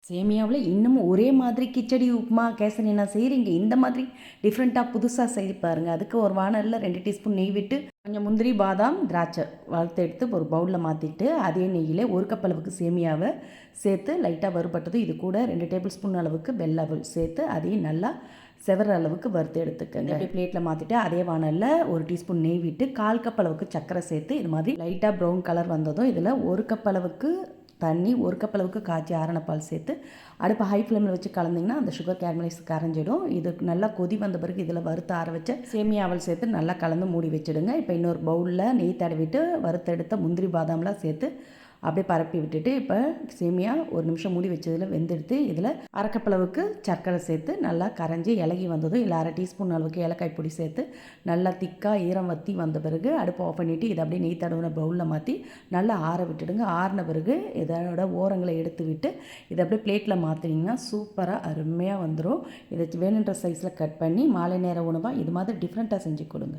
சேமியாவில் இன்னமும் ஒரே மாதிரி கிச்சடி, உப்புமா, கேசரி நான் செய்கிறீங்க. இந்த மாதிரி டிஃப்ரெண்ட்டாக புதுசாக செய்து பாருங்கள். அதுக்கு ஒரு வானலில் 2 டீஸ்பூன் நெய் விட்டு கொஞ்சம் முந்திரி, பாதாம், திராட்சை வறுத்து எடுத்து ஒரு பவுலில் மாற்றிட்டு அதே நெய்யில் 1 கப் அளவுக்கு சேமியாவை சேர்த்து லைட்டாக வறுபட்டதும் இது கூட 2 டேபிள் ஸ்பூன் அளவுக்கு வெல்லம் சேர்த்து அதையும் நல்லா செவர அளவுக்கு வறுத்து எடுத்துக்கங்க. இப்படி பிளேட்டில் மாற்றிட்டு அதே வானலில் 1 டீஸ்பூன் நெய் விட்டு 1/4 கப் அளவுக்கு சர்க்கரை சேர்த்து இது மாதிரி லைட்டாக ப்ரௌன் கலர் வந்ததும் இதில் 1 கப் அளவுக்கு தண்ணி, 1 கப் அளவுக்கு காய்ச்சி ஆறின பால் சேர்த்து அடுப்பு ஹை ஃப்ளேமில் வச்சு கலந்திங்கன்னா அந்த சுகர் கேரமலைஸ் கரைஞ்சிடும். இது நல்லா கொதி வந்த பிறகு இதில் வறுத்து ஆற வச்ச சேமியாவல் சேர்த்து நல்லா கலந்து மூடி வச்சுடுங்க. இப்போ இன்னொரு பவுலில் நெய் தடவிட்டு வறுத்தெடுத்த முந்திரி, பாதாம்லாம் சேர்த்து அப்படியே பரப்பி விட்டுட்டு இப்போ சேமியா 1 நிமிஷம் மூடி வச்சதில் வெந்தெடுத்து இதில் 1/2 கப் அளவுக்கு சர்க்கரை சேர்த்து நல்லா கரைஞ்சி இலகி வந்ததும் இல்லை 1/2 டீஸ்பூன் அளவுக்கு ஏலக்காய் பொடி சேர்த்து நல்லா திக்காக ஈரம் வற்றி வந்த பிறகு அடுப்பு ஆஃப் பண்ணிவிட்டு இதை அப்படியே நெய் தடவின பவுலில் மாற்றி நல்லா ஆற விட்டுடுங்க. ஆறின பிறகு இதோட ஓரங்களை எடுத்து விட்டு இதை அப்படியே பிளேட்டில் மாற்றினீங்கன்னா சூப்பராக அருமையாக வந்துடும். இதை வேணுன்ற சைஸில் கட் பண்ணி மாலை நேர உணவாக இது மாதிரி டிஃப்ரெண்ட்டாக செஞ்சு கொடுங்க.